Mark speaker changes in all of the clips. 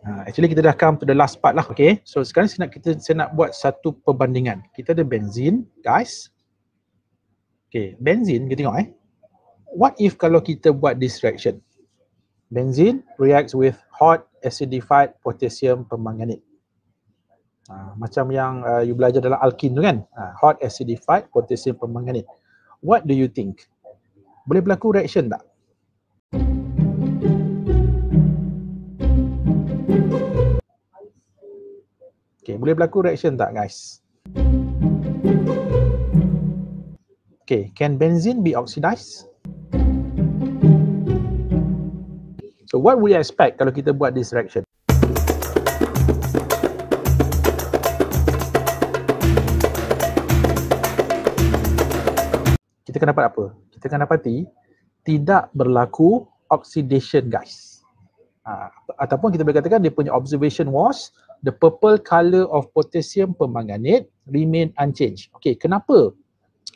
Speaker 1: Actually kita dah come to the last part lah. Okay, so sekarang saya nak buat satu perbandingan. Kita ada benzin, guys. Okay, benzin kita tengok what if kalau kita buat this reaction? Benzene reacts with hot acidified potassium permanganate. Macam yang you belajar dalam alkin tu kan, hot acidified potassium permanganate. What do you think? Boleh berlaku reaction tak? Okay, boleh berlaku reaction tak guys? Okay, can benzene be oxidized? So what would you expect kalau kita buat this reaction? Kita akan dapat apa? Kita akan dapati tidak berlaku oxidation guys. Ataupun kita boleh katakan dia punya observation was the purple color of potassium permanganate remain unchanged. Okay, kenapa?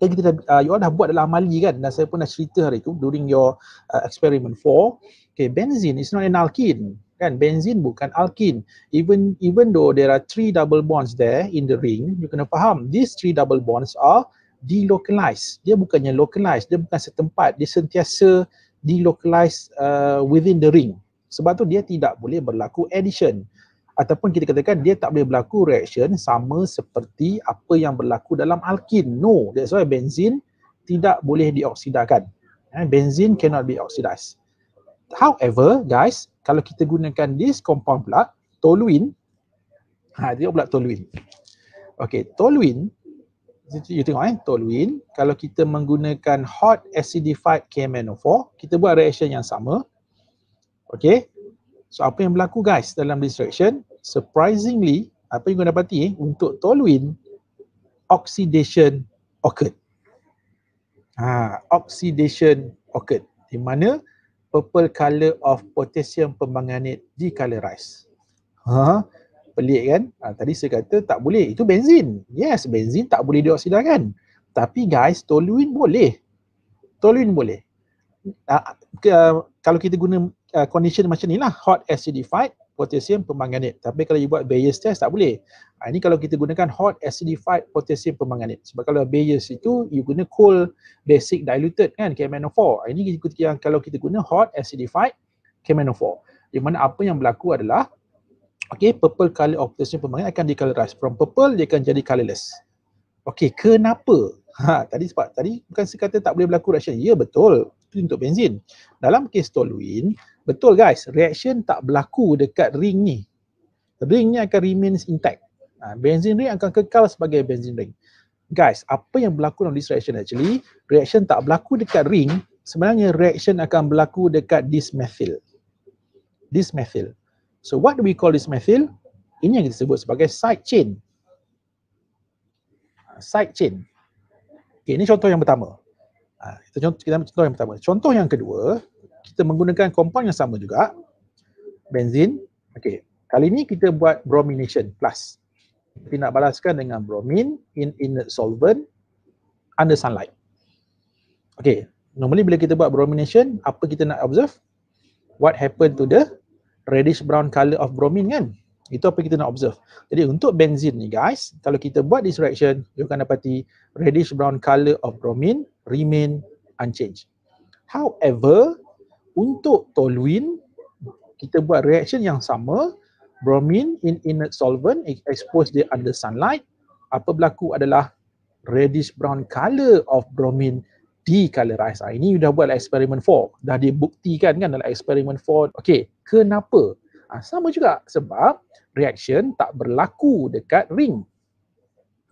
Speaker 1: Kita you all dah buat dalam amali kan, dan saya pun dah cerita hari tu during your experiment 4. Okay, benzene is not an alkene kan, benzene bukan alkene. Even though there are 3 double bonds there in the ring, you kena faham these 3 double bonds are delocalized. Dia bukannya localized, dia bukan setempat, dia sentiasa delocalized within the ring. Sebab tu dia tidak boleh berlaku addition. Ataupun kita katakan dia tak boleh berlaku reaction sama seperti apa yang berlaku dalam alkin. No, that's why benzene tidak boleh dioksidakan. Benzene cannot be oxidized. However, guys, kalau kita gunakan this compound pula, toluene, dia pula toluene. Okay, toluene, you tengok toluene, kalau kita menggunakan hot acidified KMnO4, kita buat reaction yang sama. Okay, so apa yang berlaku guys dalam this reaction? Surprisingly, apa yang kita dapati untuk toluene, oxidation occurred. Oxidation occurred, di mana purple color of potassium permanganate decolorized. Pelik kan? Tadi saya kata tak boleh, itu benzene. Yes, benzene tak boleh dioksidakan. Tapi guys, toluene boleh. Toluene boleh. Kalau kita guna condition macam ni lah, hot acidified potassium permanganate. Tapi kalau you buat Bayes test tak boleh. Ini kalau kita gunakan hot acidified potassium permanganate. Sebab kalau Bayes itu you guna cold basic diluted kan, KMnO4. Ini yang kalau kita guna hot acidified KMnO4. Di mana apa yang berlaku adalah purple color of potassium permanganate akan decolorize. From purple dia akan jadi colorless. Kenapa? Tadi bukan saya kata tak boleh berlaku reaction. Ya betul. Itu untuk benzene. Dalam kes toluene, betul guys, reaction tak berlaku dekat ring ni. Ring ni akan remains intact. Benzene ring akan kekal sebagai benzene ring. Guys, apa yang berlaku dalam this reaction actually, reaction tak berlaku dekat ring, sebenarnya reaction akan berlaku dekat this methyl. This methyl. So what do we call this methyl? Ini yang kita sebut sebagai side chain. Side chain. Okay, ini contoh yang pertama. Kita ambil contoh yang pertama. Contoh yang kedua, kita menggunakan compound yang sama juga, benzene. Okay, kali ini kita buat bromination plus. Kita nak balaskan dengan bromine in inert solvent under sunlight. Okay, normally bila kita buat bromination, apa kita nak observe? What happened to the reddish brown color of bromine kan? Itu apa kita nak observe. Jadi untuk benzene ni guys, kalau kita buat this reaction, you akan dapati reddish brown color of bromine remain unchanged. However, untuk toluene, kita buat reaction yang sama, bromine in inert solvent expose dia under sunlight. Apa berlaku adalah reddish brown color of bromine decolorize. Ini you dah buat dalam eksperimen 4. Dah dibuktikan kan dalam eksperimen 4. Okay, kenapa? Sama juga sebab reaction tak berlaku dekat ring.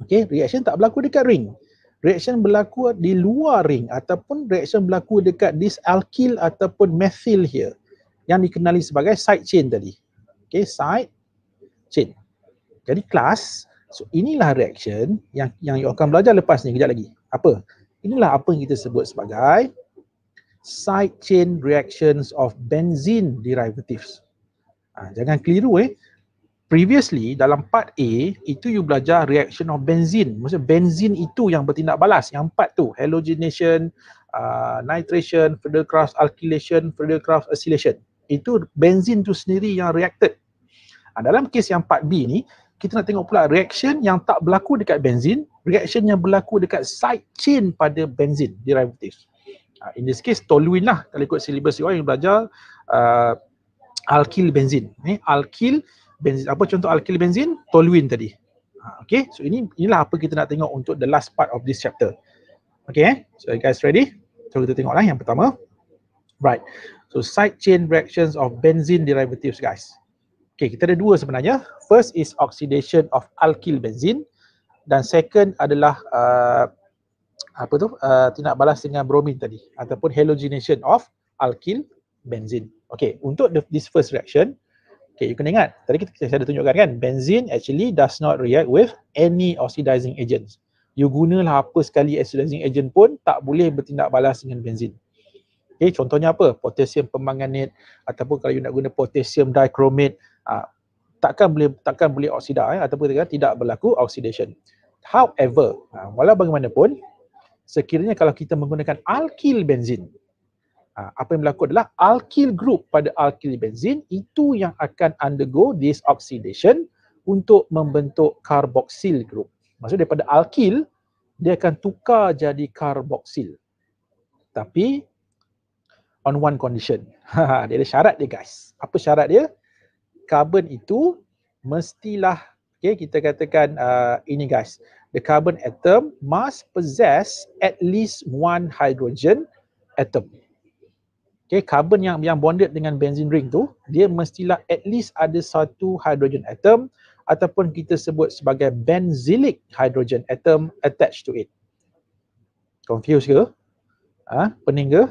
Speaker 1: Okay, reaction tak berlaku dekat ring. Reaction berlaku di luar ring ataupun reaction berlaku dekat this alkyl ataupun methyl here yang dikenali sebagai side chain tadi. Okay, side chain. Jadi kelas, so inilah reaction yang you akan belajar lepas ni kejap lagi. Apa? Inilah apa yang kita sebut sebagai side chain reactions of benzene derivatives. Jangan keliru Previously dalam part A itu you belajar reaction of benzene. Maksudnya benzene itu yang bertindak balas. Yang 4 tu, halogenation, nitration, Friedel-Crafts alkylation, Friedel-Crafts acylation. Itu benzene tu sendiri yang reacted. Dalam kes yang part B ni, kita nak tengok pula reaction yang tak berlaku dekat benzin, reaction yang berlaku dekat side chain pada benzin derivatives. In this case toluene lah, kalau ikut silibus yang belajar alkyl benzin. Alkyl benzin. Apa contoh alkyl benzin? Toluene tadi. Okay, so inilah apa kita nak tengok untuk the last part of this chapter. Okay, so you guys ready? So kita tengoklah yang pertama. Right, so side chain reactions of benzene derivatives guys. Okay, kita ada dua sebenarnya. First is oxidation of alkyl benzene dan second adalah tindak balas dengan bromin tadi ataupun halogenation of alkyl benzene. Okay, untuk this first reaction, okay, you kena ingat tadi saya ada tunjukkan kan, benzene actually does not react with any oxidizing agents. You gunalah apa sekali oxidizing agent pun tak boleh bertindak balas dengan benzene. Okay, contohnya apa? Potassium permanganate ataupun kalau you nak guna potassium dichromate, takkan boleh oksida ataupun tidak berlaku oxidation. However, walau bagaimanapun, sekiranya kalau kita menggunakan alkyl benzene, apa yang berlaku adalah alkyl group pada alkyl benzene itu yang akan undergo this oxidation untuk membentuk carboxyl group. Maksud daripada alkyl, dia akan tukar jadi carboxyl. Tapi on one condition. Dia ada syarat dia guys. Apa syarat dia? Carbon itu mestilah, okay, kita katakan ini guys, the carbon atom must possess at least one hydrogen atom. Okay, carbon yang bonded dengan benzene ring tu, dia mestilah at least ada satu hydrogen atom ataupun kita sebut sebagai benzylic hydrogen atom attached to it. Confused ke? Pening ke?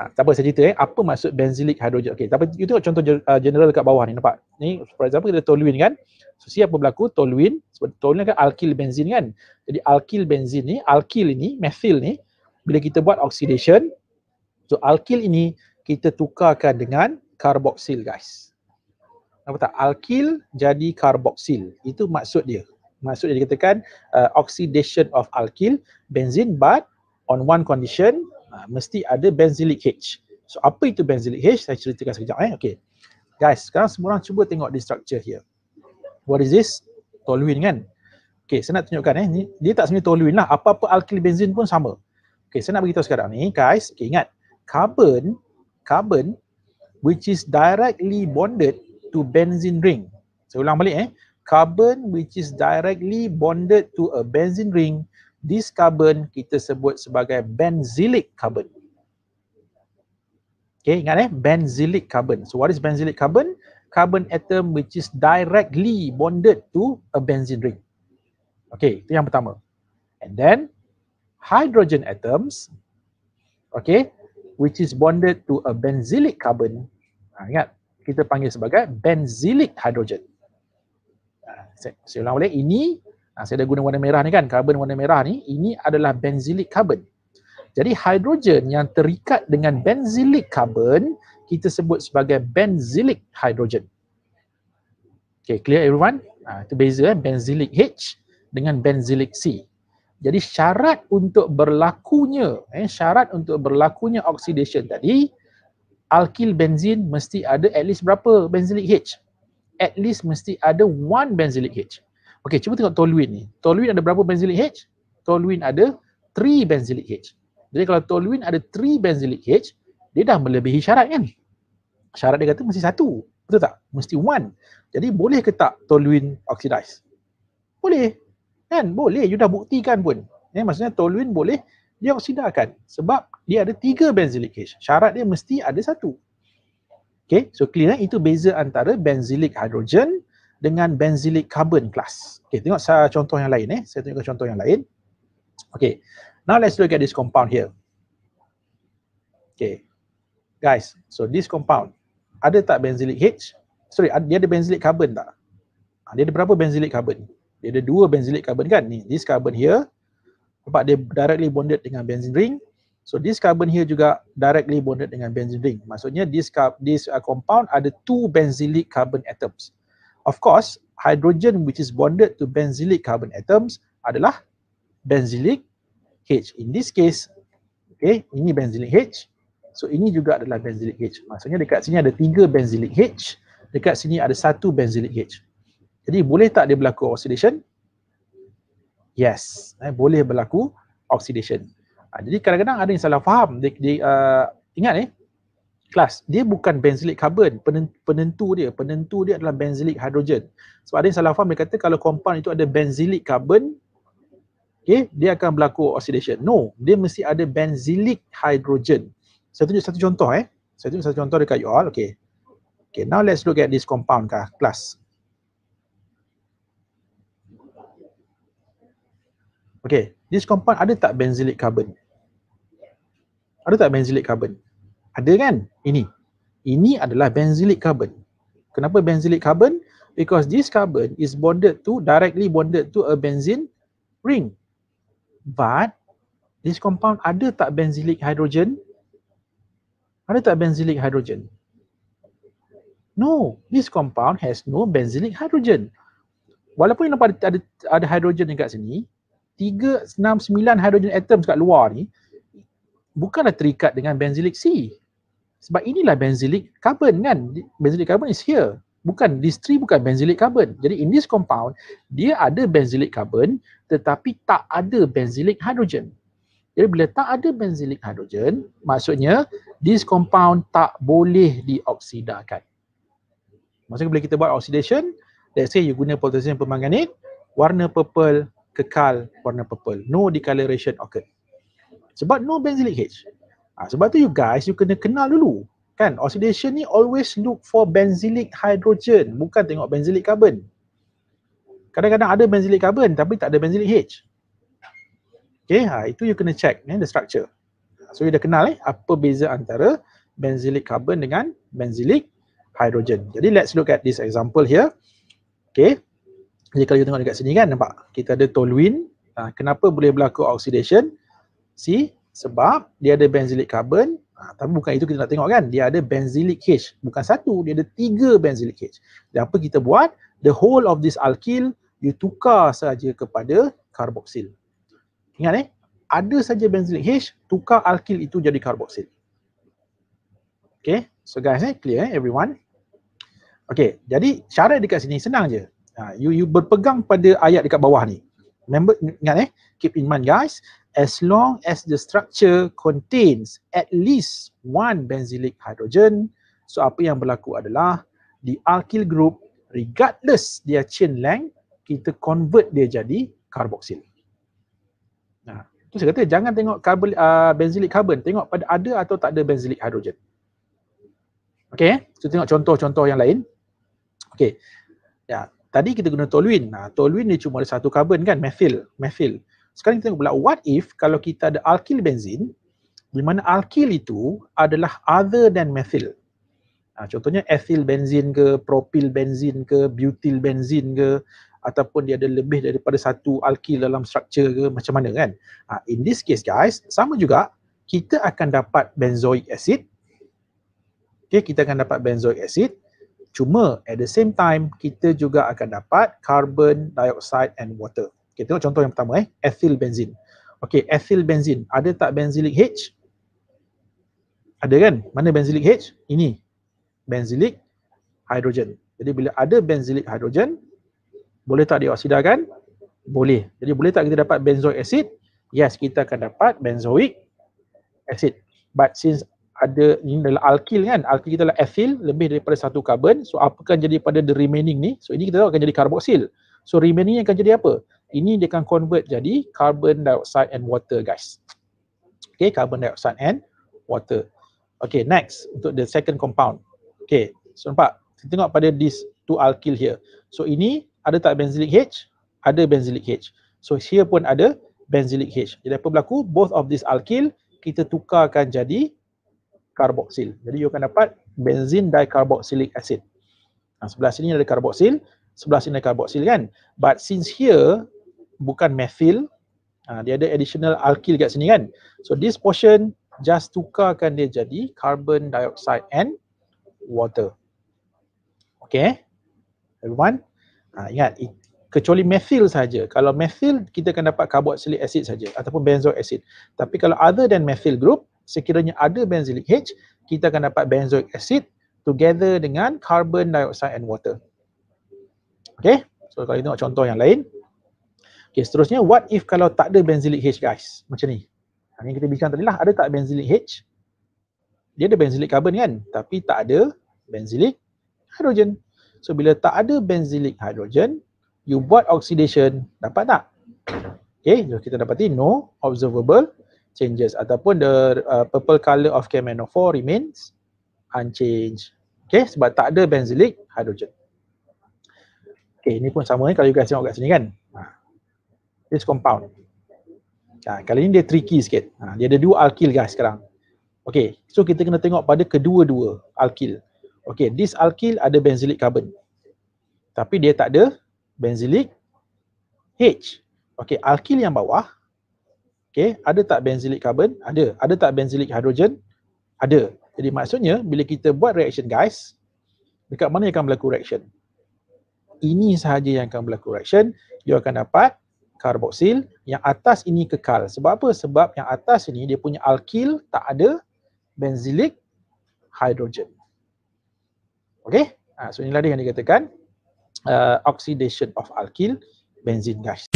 Speaker 1: Tak apa, saya cerita apa maksud benzylic hydrogen. Okay, tapi you tengok contoh general dekat bawah ni, nampak? Ni for example kita toluene kan. So siapa berlaku? Toluene. Sebab toluene kan alkyl benzene kan. Jadi alkyl benzene ni, alkyl ini, methyl ni, bila kita buat oxidation, so alkyl ini kita tukarkan dengan carboxyl guys. Nampak tak? Alkyl jadi carboxyl. Itu maksud dia. Maksud dia dikatakan oxidation of alkyl benzene, but on one condition, mesti ada benzylic H. So apa itu benzylic H? Saya ceritakan sekejap. Okay. Guys, sekarang semua orang cuba tengok the structure here. What is this? Toluene kan? Okay, saya nak tunjukkan dia tak sebenarnya toluene lah. Apa-apa alkyl benzene pun sama. Okay, saya nak beritahu sekarang ni guys. Okay, ingat. Carbon which is directly bonded to benzene ring. Saya ulang balik Carbon which is directly bonded to a benzene ring, this carbon kita sebut sebagai benzylic carbon. Okay, ingat benzylic carbon. So what is benzylic carbon? Carbon atom which is directly bonded to a benzene ring. Okay, itu yang pertama. And then hydrogen atoms, okay, which is bonded to a benzylic carbon. Ingat, kita panggil sebagai benzylic hydrogen. Saya ulang balik, ini saya dah guna warna merah ni kan, karbon warna merah ni, ini adalah benzylic carbon. Jadi hidrogen yang terikat dengan benzylic carbon, kita sebut sebagai benzylic hydrogen. Okay, clear everyone? Itu beza benzylic H dengan benzylic C. Jadi syarat untuk berlakunya oxidation tadi, alkyl benzene mesti ada at least berapa benzylic H? At least mesti ada one benzylic H. Okey, cuba tengok toluene ni. Toluene ada berapa benzylic H? Toluene ada 3 benzylic H. Jadi kalau toluene ada 3 benzylic H, dia dah melebihi syarat kan? Syarat dia kata mesti 1. Betul tak? Mesti 1. Jadi boleh ke tak toluene oxidize? Boleh. Kan? Boleh. You dah buktikan pun. Maksudnya toluene boleh dioksidakan sebab dia ada 3 benzylic H. Syarat dia mesti ada 1. Okay, so clear itu beza antara benzylic hydrogen dengan benzylic carbon class. Okay, tengok contoh yang lain Saya tunjukkan contoh yang lain. Okay, now let's look at this compound here. Okay, guys, so this compound ada tak benzylic H? Sorry, dia ada benzylic carbon tak? Dia ada berapa benzylic carbon? Dia ada 2 benzylic carbon kan? Ni, this carbon here, nampak dia directly bonded dengan benzene ring. So this carbon here juga directly bonded dengan benzene ring. Maksudnya this compound ada 2 benzylic carbon atoms. Of course, hydrogen which is bonded to benzylic carbon atoms adalah benzylic H. In this case, okay, ini benzylic H. So ini juga adalah benzylic H. Maksudnya dekat sini ada 3 benzylic H dekat sini ada satu benzylic H. Jadi boleh tak dia berlaku oxidation? Yes, boleh berlaku oxidation. Jadi kadang-kadang ada yang salah faham. Ingat kelas, dia bukan benzylic carbon, penentu dia adalah benzylic hydrogen. Sebab ada yang salah faham, dia kata kalau compound itu ada benzylic carbon, okay, dia akan berlaku oxidation. No, dia mesti ada benzylic hydrogen. Saya tunjuk satu contoh Saya tunjuk satu contoh dekat you all. Okay, now let's look at this compound class. Okay, this compound ada tak benzylic carbon? Ada tak benzylic carbon? Ada kan? Ini adalah benzylic carbon. Kenapa benzylic carbon? Because this carbon is directly bonded to a benzene ring. But this compound ada tak benzylic hydrogen? Ada tak benzylic hydrogen? No, this compound has no benzylic hydrogen. Walaupun yang nampak ada hydrogen dekat sini, 3, 6, 9 hydrogen atoms kat luar ni bukanlah terikat dengan benzylic C. Sebab inilah benzylic carbon kan. Benzylic carbon is here. This 3 bukan benzylic carbon. Jadi in this compound, dia ada benzylic carbon tetapi tak ada benzylic hydrogen. Jadi bila tak ada benzylic hydrogen, maksudnya this compound tak boleh dioksidakan. Maksudnya bila kita buat oxidation, let's say you guna potassium permanganate, warna purple, kekal warna purple. No decoloration occurred. Sebab no benzylic H. Sebab tu you kena kenal dulu. Kan, oxidation ni always look for benzylic hydrogen, bukan tengok benzylic carbon. Kadang-kadang ada benzylic carbon tapi tak ada benzylic H. Okay, itu you kena check the structure. So you dah kenal apa beza antara benzylic carbon dengan benzylic hydrogen. Jadi let's look at this example here. Okay. Jadi kalau you tengok dekat sini kan, nampak kita ada toluene. Kenapa boleh berlaku oxidation? See, sebab dia ada benzylic carbon. Tapi bukan itu kita nak tengok kan. Dia ada benzylic H. Bukan satu, dia ada 3 benzylic H. Dan apa kita buat? The whole of this alkyl, you tukar saja kepada karboksil. Ingat ada saja benzylic H, tukar alkyl itu jadi karboksil. Okay, so guys clear everyone? Okay, jadi syarat dekat sini senang je. You berpegang pada ayat dekat bawah ni. Remember, ingat keep in mind guys, as long as the structure contains at least one benzylic hydrogen, so apa yang berlaku adalah di alkyl group, regardless dia chain length, kita convert dia jadi karboksil. Tu saya kata jangan tengok benzylic carbon, tengok pada ada atau tak ada benzylic hydrogen. Okay, so tengok contoh-contoh yang lain. Okay, tadi kita guna toluene. Toluene dia cuma ada satu karbon kan, methyl. Sekarang kita tengok pula, what if kalau kita ada alkyl benzene, di mana alkyl itu adalah other than methyl. Contohnya ethyl benzene ke, propyl benzene ke, butyl benzene ke, ataupun dia ada lebih daripada satu alkyl dalam struktur ke, macam mana kan. In this case guys, sama juga, kita akan dapat benzoic acid. Okay, kita akan dapat benzoic acid. Cuma at the same time, kita juga akan dapat carbon dioxide and water. Okay, tengok contoh yang pertama ethyl benzene. Okay, ethyl benzene, ada tak benzylic H? Ada kan? Mana benzylic H? Ini, benzylic hydrogen. Jadi bila ada benzylic hydrogen, boleh tak dioksidakan? Boleh. Jadi boleh tak kita dapat benzoic acid? Yes, kita akan dapat benzoic acid. But since ada, ini adalah alkyl kan, alkyl kita adalah ethyl, lebih daripada satu karbon, so apa akan jadi pada the remaining ni? So ini kita tahu akan jadi karboksil. So remaining akan jadi apa? Ini dia akan convert jadi carbon dioxide and water guys. Okay, carbon dioxide and water. Okay, next untuk the second compound. Okay, so nampak, kita tengok pada these two alkyl here. So ini ada tak benzylic H? Ada benzylic H. So here pun ada benzylic H. Jadi apa berlaku? Both of this alkyl kita tukarkan jadi karboksil. Jadi you akan dapat benzene dicarboxylic acid. Sebelah sini ada karboksil, sebelah sini ada karboksil kan. But since here bukan methyl, dia ada additional alkyl kat sini kan. So this portion just tukarkan dia jadi carbon dioxide and water. Okay, everyone. Ingat, kecuali methyl saja. Kalau methyl kita akan dapat carboxylic acid saja ataupun benzoic acid. Tapi kalau other than methyl group, sekiranya ada benzylic H, kita akan dapat benzoic acid together dengan carbon dioxide and water. Okay, so kalau kita tengok contoh yang lain. Okay, seterusnya, what if kalau tak ada benzylic H guys? Macam ni. Yang kita bincang tadi lah, ada tak benzylic H? Dia ada benzylic carbon kan, tapi tak ada benzylic hydrogen. So bila tak ada benzylic hydrogen, you buat oxidation, dapat tak? Okay, so kita dapati no observable changes ataupun the purple color of KMnO4 remains unchanged. Okay, sebab tak ada benzylic hydrogen. Okay, ini pun sama ni kalau you guys tengok kat sini kan. This compound. Kali ni dia tricky sikit. Dia ada dua alkyl guys sekarang. Okay, so kita kena tengok pada kedua-dua alkyl. Okay, this alkyl ada benzylic carbon. Tapi dia tak ada benzylic H. Okay, alkyl yang bawah. Okay, ada tak benzylic carbon? Ada. Ada tak benzylic hydrogen? Ada. Jadi maksudnya bila kita buat reaction guys, dekat mana yang akan berlaku reaction? Ini sahaja yang akan berlaku reaction. You akan dapat karboksil. Yang atas ini kekal. Sebab apa? Sebab yang atas ini dia punya alkyl tak ada benzylic hydrogen. Okay? So inilah dia yang dikatakan oxidation of alkyl benzene guys.